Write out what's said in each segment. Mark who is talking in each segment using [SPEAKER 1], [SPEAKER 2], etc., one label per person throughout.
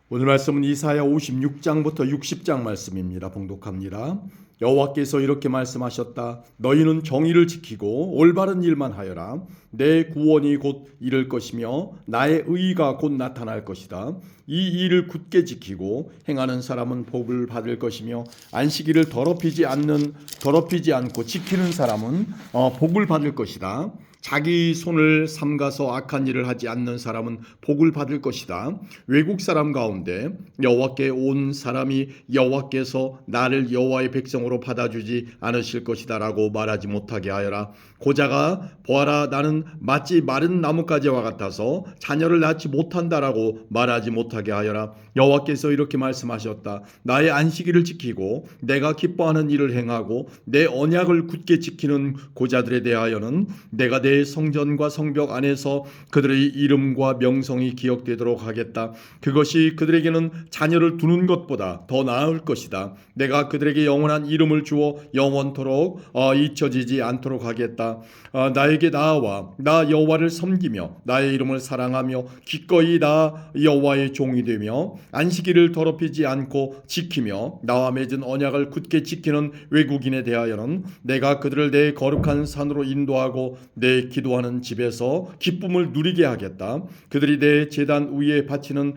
[SPEAKER 1] 오늘 말씀은 이사야 56장부터 60장 말씀입니다. 봉독합니다. 여호와께서 이렇게 말씀하셨다. 너희는 정의를 지키고 올바른 일만 하여라. 내 구원이 곧 이를 것이며 나의 의가 곧 나타날 것이다. 이 일을 굳게 지키고 행하는 사람은 복을 받을 것이며 안식일을 더럽히지 않고 지키는 사람은 복을 받을 것이다. 자기 손을 삼가서 악한 일을 하지 않는 사람은 복을 받을 것이다. 외국 사람 가운데 여호와께 온 사람이 여호와께서 나를 여호와의 백성으로 받아주지 않으실 것이다 라고 말하지 못하게 하여라. 고자가 보아라, 나는 마치 마른 나뭇가지와 같아서 자녀를 낳지 못한다라고 말하지 못하게 하여라. 여호와께서 이렇게 말씀하셨다. 나의 안식일을 지키고 내가 기뻐하는 일을 행하고 내 언약을 굳게 지키는 고자들에 대하여는 내가 내 성전과 성벽 안에서 그들의 이름과 명성이 기억되도록 하겠다. 그것이 그들에게는 자녀를 두는 것보다 더 나을 것이다. 내가 그들에게 영원한 이름을 주어 영원토록 잊혀지지 않도록 하겠다. 나에게 나아와 나 여호와를 섬기며 나의 이름을 사랑하며 기꺼이 나 여호와의 종이 되며 안식일을 더럽히지 않고 지키며 나와 맺은 언약을 굳게 지키는 외국인에 대하여는 내가 그들을 내 거룩한 산으로 인도하고 내 기도하는 집에서 기쁨을 누리게 하겠다. 그들이 내 제단 위에 바치는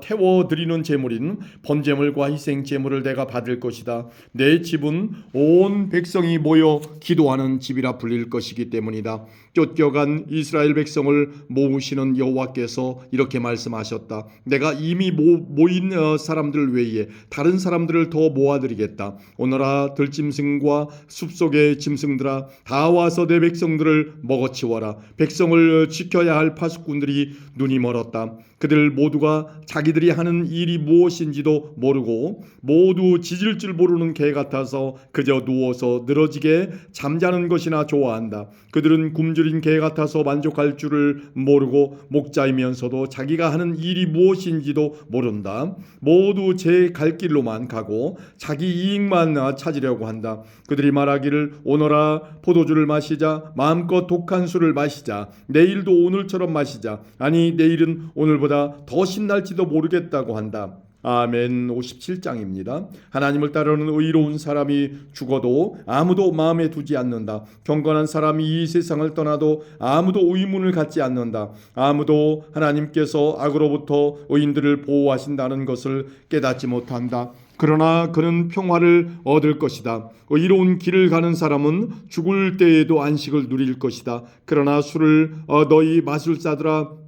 [SPEAKER 1] 태워드리는 제물인 번제물과 희생 제물을 내가 받을 것이다. 내 집은 온 백성이 모여 기도하는 집이라 불릴 것이기 때문이다. 쫓겨간 이스라엘 백성을 모으시는 여호와께서 이렇게 말씀하셨다. 내가 이미 모인 사람들 외에 다른 사람들을 더 모아드리겠다. 오너라 들짐승과 숲속의 짐승들아, 다 와서 내 백성들을 먹어치워라. 백성을 지켜야 할 파수꾼들이 눈이 멀었다. 그들 모두가 자기들이 하는 일이 무엇인지도 모르고 모두 짖을 줄 모르는 개 같아서 그저 누워서 늘어지게 잠자는 것이나 좋아한다. 그들은 굶주린 개 같아서 만족할 줄을 모르고 목자이면서도 자기가 하는 일이 무엇인지도 모른다. 모두 제 갈 길로만 가고 자기 이익만 찾으려고 한다. 그들이 말하기를 오너라 포도주를 마시자, 마음껏 독한 술을 마시자, 내일도 오늘처럼 마시자, 아니 내일은 오늘보다 더 신날지도 모르겠다고 한다. 아멘. 57장입니다. 하나님을 따르는 의로운 사람이 죽어도 아무도 마음에 두지 않는다. 경건한 사람이 이 세상을 떠나도 아무도 의문을 갖지 않는다. 아무도 하나님께서 악으로부터 의인들을 보호하신다는 것을 깨닫지 못한다. 그러나 그는 평화를 얻을 것이다. 의로운 길을 가는 사람은 죽을 때에도 안식을 누릴 것이다. 그러나 술을 너희 마술사들아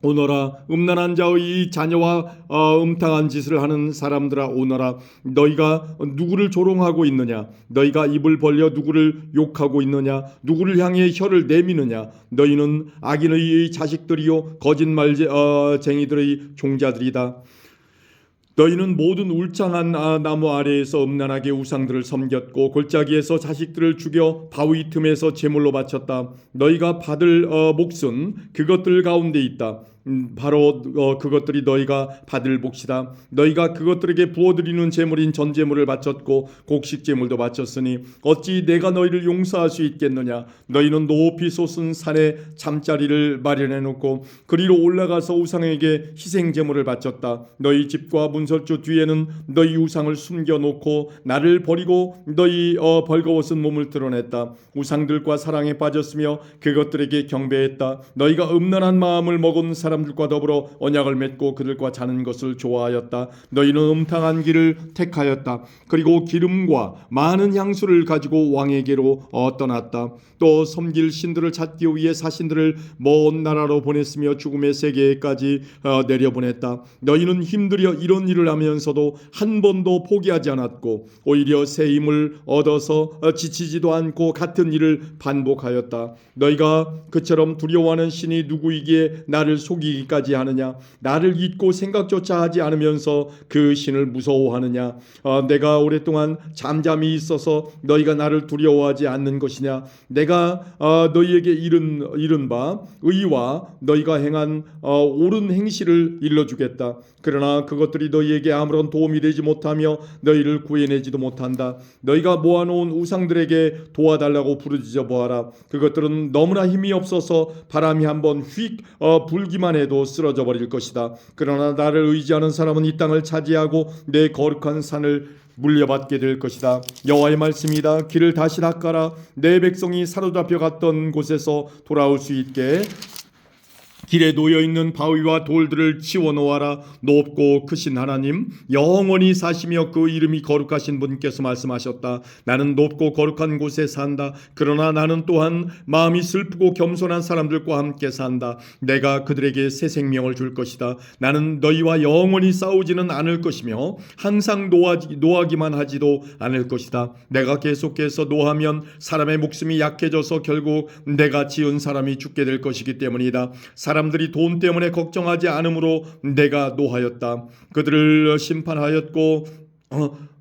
[SPEAKER 1] 오너라, 음란한 자의 자녀와 음탕한 짓을 하는 사람들아 오너라. 너희가 누구를 조롱하고 있느냐? 너희가 입을 벌려 누구를 욕하고 있느냐? 누구를 향해 혀를 내미느냐? 너희는 악인의 자식들이요 거짓말쟁이들의 종자들이다. 너희는 모든 울창한 나무 아래에서 음란하게 우상들을 섬겼고 골짜기에서 자식들을 죽여 바위 틈에서 제물로 바쳤다. 너희가 받을 몫은 그것들 가운데 있다. 바로 그것들이 너희가 받을 몫이다. 너희가 그것들에게 부어드리는 제물인 전제물을 바쳤고 곡식 제물도 바쳤으니 어찌 내가 너희를 용서할 수 있겠느냐? 너희는 높이 솟은 산에 잠자리를 마련해 놓고 그리로 올라가서 우상에게 희생 제물을 바쳤다. 너희 집과 문설주 뒤에는 너희 우상을 숨겨놓고 나를 버리고 너희 벌거벗은 몸을 드러냈다. 우상들과 사랑에 빠졌으며 그것들에게 경배했다. 너희가 음란한 마음을 먹은 사람들과 더불어 언약을 맺고 그들과 자는 것을 좋아하였다. 너희는 음탕한 길을 택하였다. 그리고 기름과 많은 향수를 가지고 왕에게로 떠났다. 또 섬길 신들을 찾기 위해 사신들을 먼 나라로 보냈으며 죽음의 세계까지 내려보냈다. 너희는 힘들여 이런 일을 하면서도 한 번도 포기하지 않았고 오히려 새 힘을 얻어서 지치지도 않고 같은 일을 반복하였다. 너희가 그처럼 두려워하는 신이 누구이기에 나를 속이기까지 하느냐? 나를 잊고 생각조차 하지 않으면서 그 신을 무서워하느냐? 내가 오랫동안 잠잠히 있어서 너희가 나를 두려워하지 않는 것이냐? 내가 너희에게 이른 바 의와 너희가 행한 옳은 행실을 일러주겠다. 그러나 그것들이 너희에게 아무런 도움이 되지 못하며 너희를 구해내지도 못한다. 너희가 모아놓은 우상들에게 도와달라고 부르짖어 보아라. 그것들은 너무나 힘이 없어서 바람이 한번 휙 불기만 흙만 해도 쓰러져 버릴 것이다. 그러나 나를 의지하는 사람은 이 땅을 차지하고 내 거룩한 산을 물려받게 될 것이다. 여호와의 말씀이다. 길을 다시 닦아라. 내 백성이 사로잡혀 갔던 곳에서 돌아올 수 있게 길에 놓여있는 바위와 돌들을 치워놓아라. 높고 크신 하나님, 영원히 사시며 그 이름이 거룩하신 분께서 말씀하셨다. 나는 높고 거룩한 곳에 산다. 그러나 나는 또한 마음이 슬프고 겸손한 사람들과 함께 산다. 내가 그들에게 새 생명을 줄 것이다. 나는 너희와 영원히 싸우지는 않을 것이며 항상 노하기만 하지도 않을 것이다. 내가 계속해서 노하면 사람의 목숨이 약해져서 결국 내가 지은 사람이 죽게 될 것이기 때문이다. 사람들이 돈 때문에 걱정하지 않으므로 내가 노하였다. 그들을 심판하였고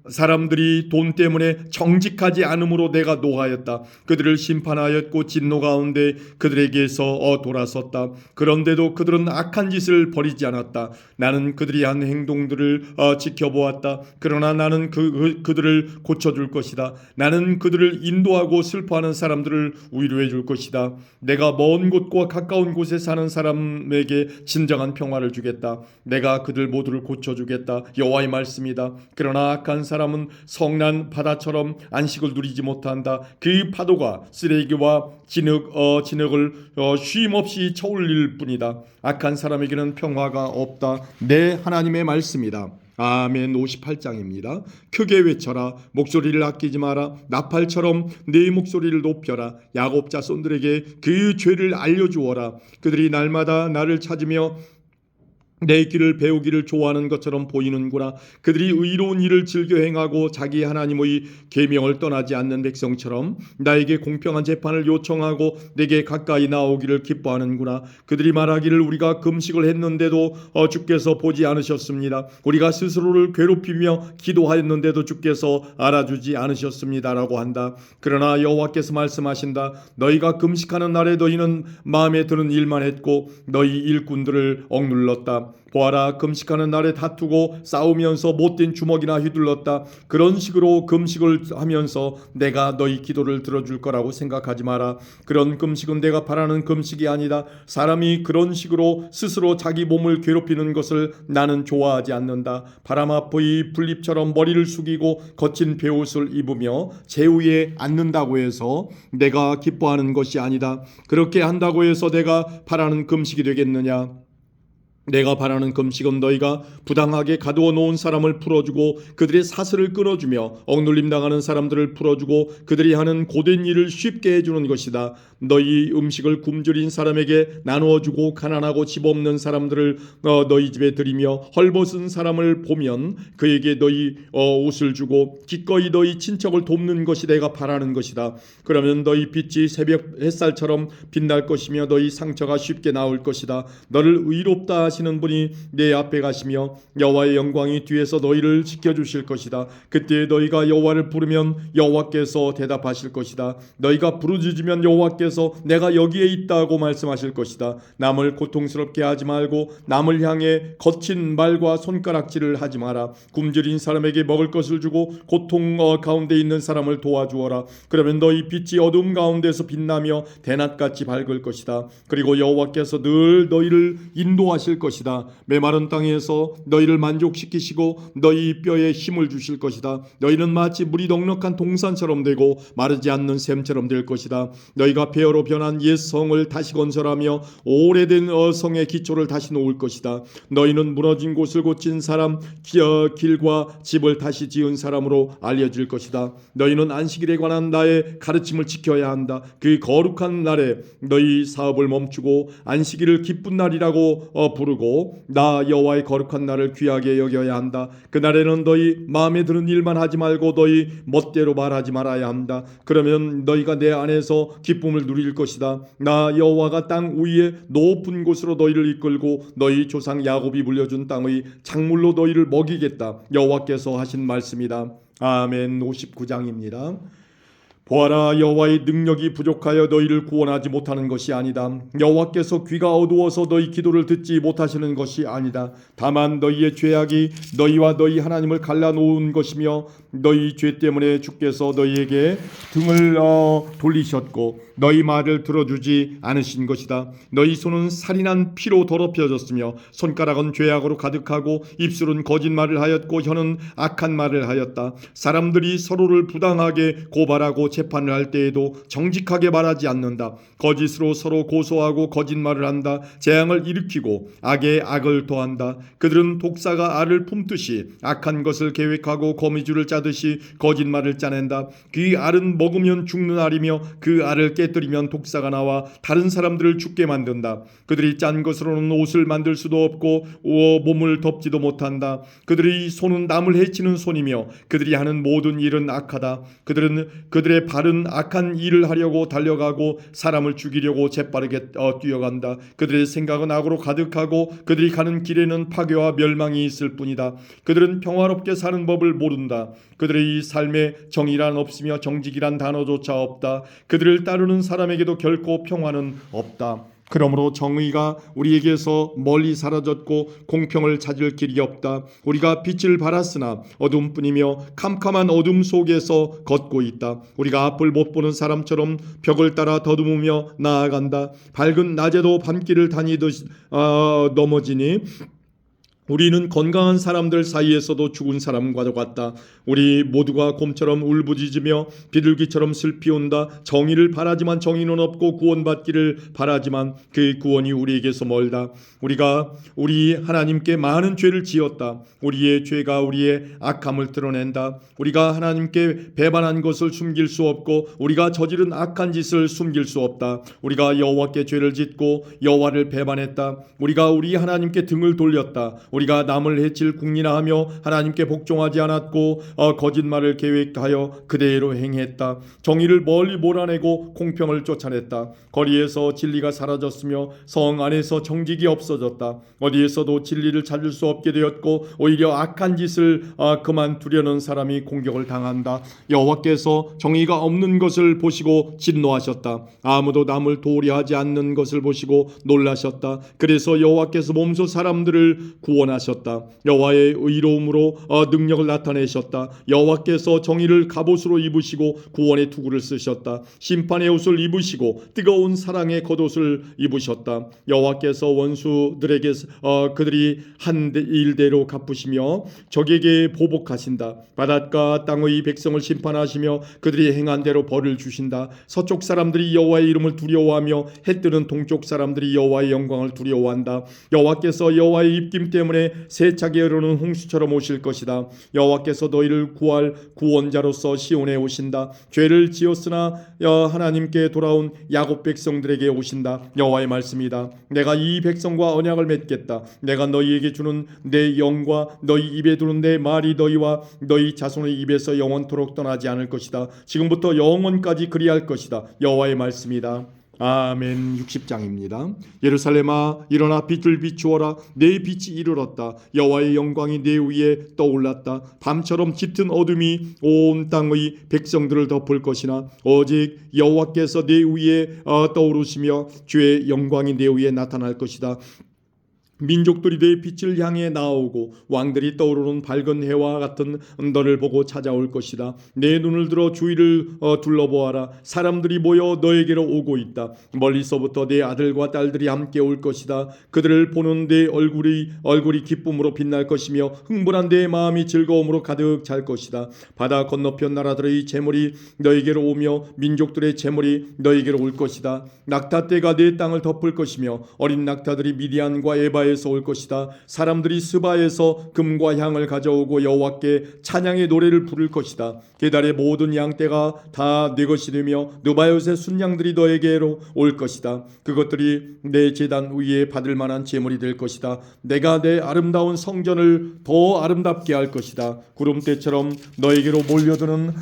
[SPEAKER 1] 사람들이 돈 때문에 정직하지 않으므로 내가 노하였다. 그들을 심판하였고 진노 가운데 그들에게서 돌아섰다. 그런데도 그들은 악한 짓을 버리지 않았다. 나는 그들이 한 행동들을 지켜보았다. 그러나 나는 그들을 고쳐줄 것이다. 나는 그들을 인도하고 슬퍼하는 사람들을 위로해 줄 것이다. 내가 먼 곳과 가까운 곳에 사는 사람에게 진정한 평화를 주겠다. 내가 그들 모두를 고쳐주겠다. 여호와의 말씀이다. 그러나 악한 사람은 성난 바다처럼 안식을 누리지 못한다. 그 파도가 쓰레기와 진흙을 쉼없이 쳐올릴 뿐이다. 악한 사람에게는 평화가 없다. 내 하나님의 말씀이다. 아멘. 58장입니다. 크게 외쳐라. 목소리를 아끼지 마라. 나팔처럼 네 목소리를 높여라. 야곱 자손들에게 그 죄를 알려주어라. 그들이 날마다 나를 찾으며 내 길을 배우기를 좋아하는 것처럼 보이는구나. 그들이 의로운 일을 즐겨 행하고 자기 하나님의 계명을 떠나지 않는 백성처럼 나에게 공평한 재판을 요청하고 내게 가까이 나오기를 기뻐하는구나. 그들이 말하기를 우리가 금식을 했는데도 주께서 보지 않으셨습니다. 우리가 스스로를 괴롭히며 기도하였는데도 주께서 알아주지 않으셨습니다라고 한다. 그러나 여호와께서 말씀하신다. 너희가 금식하는 날에 너희는 마음에 드는 일만 했고 너희 일꾼들을 억눌렀다. 보아라, 금식하는 날에 다투고 싸우면서 못된 주먹이나 휘둘렀다. 그런 식으로 금식을 하면서 내가 너희 기도를 들어줄 거라고 생각하지 마라. 그런 금식은 내가 바라는 금식이 아니다. 사람이 그런 식으로 스스로 자기 몸을 괴롭히는 것을 나는 좋아하지 않는다. 바람 앞의 풀잎처럼 머리를 숙이고 거친 베옷을 입으며 제위에 앉는다고 해서 내가 기뻐하는 것이 아니다. 그렇게 한다고 해서 내가 바라는 금식이 되겠느냐? 내가 바라는 금식은 너희가 부당하게 가두어 놓은 사람을 풀어주고 그들의 사슬을 끊어주며 억눌림 당하는 사람들을 풀어주고 그들이 하는 고된 일을 쉽게 해주는 것이다. 너희 음식을 굶주린 사람에게 나누어주고 가난하고 집 없는 사람들을 너희 집에 들이며 헐벗은 사람을 보면 그에게 너희 옷을 주고 기꺼이 너희 친척을 돕는 것이 내가 바라는 것이다. 그러면 너희 빛이 새벽 햇살처럼 빛날 것이며 너희 상처가 쉽게 나을 것이다. 너를 의롭다 하시는 분이 내 앞에 가시며 여호와의 영광이 뒤에서 너희를 지켜주실 것이다. 그때 너희가 여호와를 부르면 여호와께서 대답하실 것이다. 너희가 부르짖으면 여호와께서 내가 여기에 있다고 말씀하실 것이다. 남을 고통스럽게 하지 말고 남을 향해 거친 말과 손가락질을 하지 마라. 굶주린 사람에게 먹을 것을 주고 고통 가운데 있는 사람을 도와주어라. 그러면 너희 빛이 어둠 가운데서 빛나며 대낮같이 밝을 것이다. 그리고 여호와께서 늘 너희를 인도하실 것이다. 메마른 땅에서 너희를 만족시키시고 너희 뼈에 힘을 주실 것이다. 너희는 마치 물이 넉넉한 동산처럼 되고 마르지 않는 샘처럼 될 것이다. 너희가 폐허로 변한 옛 성을 다시 건설하며 오래된 성의 기초를 다시 놓을 것이다. 너희는 무너진 곳을 고친 사람, 길과 집을 다시 지은 사람으로 알려질 것이다. 너희는 안식일에 관한 나의 가르침을 지켜야 한다. 그 거룩한 날에 너희 사업을 멈추고 안식일을 기쁜 날이라고 부르고 나 여호와의 거룩한 날을 귀하게 여겨야 한다. 그날에는 너희 마음에 드는 일만 하지 말고 너희 멋대로 말하지 말아야 한다. 그러면 너희가 내 안에서 기쁨을 누릴 것이다. 나 여호와가 땅 위에 높은 곳으로 너희를 이끌고 너희 조상 야곱이 물려준 땅의 작물로 너희를 먹이겠다. 여호와께서 하신 말씀이다. 아멘. 59장입니다. 보아라, 여호와의 능력이 부족하여 너희를 구원하지 못하는 것이 아니다. 여호와께서 귀가 어두워서 너희 기도를 듣지 못하시는 것이 아니다. 다만 너희의 죄악이 너희와 너희 하나님을 갈라놓은 것이며 너희 죄 때문에 주께서 너희에게 등을 돌리셨고 너희 말을 들어주지 않으신 것이다. 너희 손은 살인한 피로 더럽혀졌으며 손가락은 죄악으로 가득하고 입술은 거짓말을 하였고 혀는 악한 말을 하였다. 사람들이 서로를 부당하게 고발하고 재판을 할 때에도 정직하게 말하지 않는다. 거짓으로 서로 고소하고 거짓말을 한다. 재앙을 일으키고 악에 악을 더한다. 그들은 독사가 알을 품듯이 악한 것을 계획하고 거미줄을 짜듯이 거짓말을 짜낸다. 그 알은 먹으면 죽는 알이며 그 알을 깨뜨리면 독사가 나와 다른 사람들을 죽게 만든다. 그들이 짠 것으로는 옷을 만들 수도 없고 몸을 덮지도 못한다. 그들의 손은 남을 해치는 손이며 그들이 하는 모든 일은 악하다. 그들의 발은 악한 일을 하려고 달려가고 사람을 죽이려고 재빠르게 뛰어간다. 그들의 생각은 악으로 가득하고 그들이 가는 길에는 파괴와 멸망이 있을 뿐이다. 그들은 평화롭게 사는 법을 모른다. 그들의 삶에 정의란 없으며 정직이란 단어조차 없다. 그들을 따르는 사람에게도 결코 평화는 없다. 그러므로 정의가 우리에게서 멀리 사라졌고 공평을 찾을 길이 없다. 우리가 빛을 발았으나 어둠뿐이며 캄캄한 어둠 속에서 걷고 있다. 우리가 앞을 못 보는 사람처럼 벽을 따라 더듬으며 나아간다. 밝은 낮에도 밤길을 다니듯 넘어지니 우리는 건강한 사람들 사이에서도 죽은 사람과 같다. 우리 모두가 곰처럼 울부짖으며 비둘기처럼 슬피 온다. 정의를 바라지만 정의는 없고 구원받기를 바라지만 그 구원이 우리에게서 멀다. 우리가 우리 하나님께 많은 죄를 지었다. 우리의 죄가 우리의 악함을 드러낸다. 우리가 하나님께 배반한 것을 숨길 수 없고 우리가 저지른 악한 짓을 숨길 수 없다. 우리가 여호와께 죄를 짓고 여호와를 배반했다. 우리가 우리 하나님께 등을 돌렸다. 우리가 남을 해칠 궁리나하며 하나님께 복종하지 않았고 거짓말을 계획하여 그대로 행했다. 정의를 멀리 몰아내고 공평을 쫓아냈다. 거리에서 진리가 사라졌으며 성 안에서 정직이 없어졌다. 어디에서도 진리를 찾을 수 없게 되었고 오히려 악한 짓을 그만두려는 사람이 공격을 당한다. 여호와께서 정의가 없는 것을 보시고 진노하셨다. 아무도 남을 도리하지 않는 것을 보시고 놀라셨다. 그래서 여호와께서 몸소 사람들을 구원하셨다. 여호와의 의로움으로 능력을 나타내셨다. 여호와께서 정의를 갑옷으로 입으시고 구원의 투구를 쓰셨다. 심판의 옷을 입으시고 뜨거운 사랑의 겉옷을 입으셨다. 여호와께서 원수들에게 그들이 한 일대로 갚으시며 적에게 보복하신다. 바닷가 땅의 백성을 심판하시며 그들이 행한 대로 벌을 주신다. 서쪽 사람들이 여호와의 이름을 두려워하며 해 뜨는 동쪽 사람들이 여호와의 영광을 두려워한다. 여호와께서 여호와의 입김 때문에 세차게 흐르는 홍수처럼 오실 것이다. 여호와께서 너희를 구할 구원자로서 시온에 오신다. 죄를 지었으나 하나님께 돌아온 야곱 백성들에게 오신다. 여호와의 말씀이다. 내가 이 백성과 언약을 맺겠다. 내가 너희에게 주는 내 영과 너희 입에 두는 내 말이 너희와 너희 자손의 입에서 영원토록 떠나지 않을 것이다. 지금부터 영원까지 그리할 것이다. 여호와의 말씀이다. 아멘. 60장입니다. 예루살렘아 일어나 빛을 비추어라. 내 빛이 이르렀다. 여호와의 영광이 내 위에 떠올랐다. 밤처럼 짙은 어둠이 온 땅의 백성들을 덮을 것이나 오직 여호와께서 내 위에 떠오르시며 주의 영광이 내 위에 나타날 것이다. 민족들이 내 빛을 향해 나오고 왕들이 떠오르는 밝은 해와 같은 너를 보고 찾아올 것이다. 내 눈을 들어 주위를 둘러보아라. 사람들이 모여 너에게로 오고 있다. 멀리서부터 내 아들과 딸들이 함께 올 것이다. 그들을 보는 내 얼굴이 기쁨으로 빛날 것이며 흥분한 내 마음이 즐거움으로 가득 찰 것이다. 바다 건너편 나라들의 재물이 너에게로 오며 민족들의 재물이 너에게로 올 것이다. 낙타떼가 내 땅을 덮을 것이며 어린 낙타들이 미디안과 에바에서 올 것이다. 사람들이 스바에서 금과 향을 가져오고 여호와께 찬양의 노래를 부를 것이다. 게달의 모든 양떼가 다 네 것이 되며 느바요의 순양들이 너에게로 올 것이다. 그것들이 내 제단 위에 받을 만한 제물이 될 것이다. 내가 내 아름다운 성전을 더 아름답게 할 것이다. 구름대처럼 너에게로 몰려드는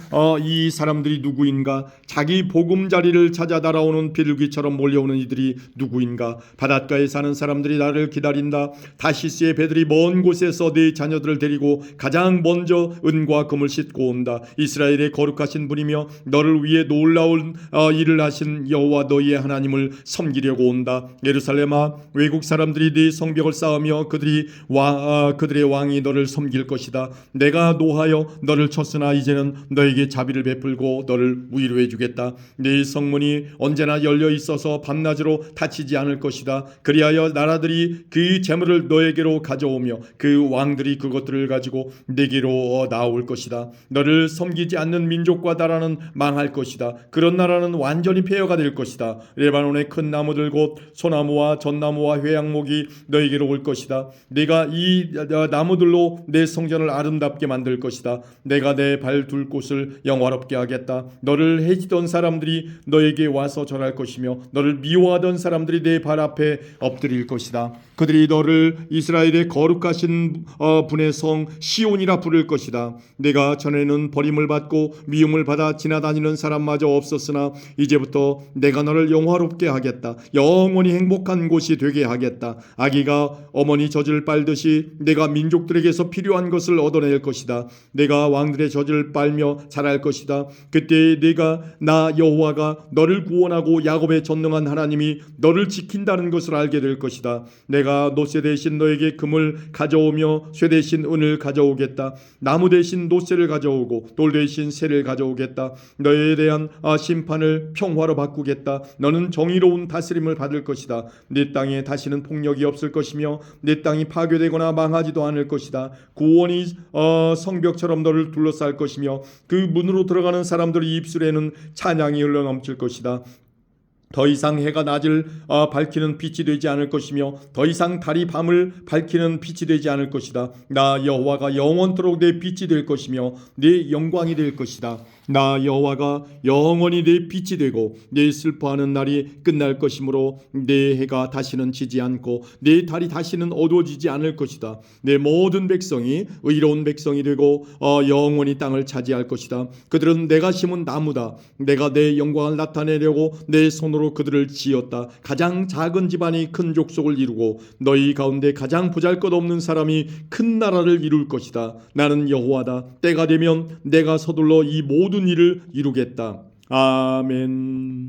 [SPEAKER 1] 이 사람들이 누구인가? 자기 보금자리를 찾아 날아오는 비둘기처럼 몰려오는 이들이 누구인가? 바닷가에 사는 사람들이 나를 기다려 헤아린다. 다시스의 배들이 먼 곳에서 네 자녀들을 데리고 가장 먼저 은과 금을 싣고 온다. 이스라엘의 거룩하신 분이며 너를 위해 놀라운 일을 하신 여호와 너희의 하나님을 섬기려고 온다. 예루살렘아, 외국 사람들이 네 성벽을 쌓으며 그들의 왕이 너를 섬길 것이다. 내가 노하여 너를 쳤으나 이제는 너에게 자비를 베풀고 너를 위로해 주겠다. 네 성문이 언제나 열려 있어서 밤낮으로 닫히지 않을 것이다. 그리하여 나라들이 그 재물을 너에게로 가져오며 그 왕들이 그것들을 가지고 내게로 나올 것이다. 너를 섬기지 않는 민족과 나라는 망할 것이다. 그런 나라는 완전히 폐허가 될 것이다. 레바논의 큰 나무들 곧 소나무와 전나무와 회양목이 너에게로 올 것이다. 내가 이 나무들로 내 성전을 아름답게 만들 것이다. 내가 내 발 둘 곳을 영화롭게 하겠다. 너를 해치던 사람들이 너에게 와서 절할 것이며 너를 미워하던 사람들이 내 발 앞에 엎드릴 것이다. 그들이 너를 이스라엘의 거룩하신 분의 성 시온이라 부를 것이다. 내가 전에는 버림을 받고 미움을 받아 지나다니는 사람마저 없었으나 이제부터 내가 너를 영화롭게 하겠다. 영원히 행복한 곳이 되게 하겠다. 아기가 어머니 젖을 빨듯이 내가 민족들에게서 필요한 것을 얻어낼 것이다. 내가 왕들의 젖을 빨며 자랄 것이다. 그때 내가 나 여호와가 너를 구원하고 야곱의 전능한 하나님이 너를 지킨다는 것을 알게 될 것이다. 내가 노새 대신 너에게 금을 가져오며 쇠 대신 은을 가져오겠다. 나무 대신 노새를 가져오고 돌 대신 쇠를 가져오겠다. 너에 대한 심판을 평화로 바꾸겠다. 너는 정의로운 다스림을 받을 것이다. 네 땅에 다시는 폭력이 없을 것이며 내 땅이 파괴되거나 망하지도 않을 것이다. 구원이 성벽처럼 너를 둘러쌀 것이며 그 문으로 들어가는 사람들의 입술에는 찬양이 흘러넘칠 것이다. 더 이상 해가 낮을 밝히는 빛이 되지 않을 것이며 더 이상 달이 밤을 밝히는 빛이 되지 않을 것이다. 나 여호와가 영원토록 내 빛이 될 것이며 내 영광이 될 것이다. 나 여호와가 영원히 내 빛이 되고 내 슬퍼하는 날이 끝날 것이므로 내 해가 다시는 지지 않고 내 달이 다시는 어두워지지 않을 것이다. 내 모든 백성이 의로운 백성이 되고 영원히 땅을 차지할 것이다. 그들은 내가 심은 나무다. 내가 내 영광을 나타내려고 내 손으로 그들을 지었다. 가장 작은 집안이 큰 족속을 이루고 너희 가운데 가장 보잘것없는 사람이 큰 나라를 이룰 것이다. 나는 여호와다. 때가 되면 내가 서둘러 이 모든 일을 이루겠다. 아멘.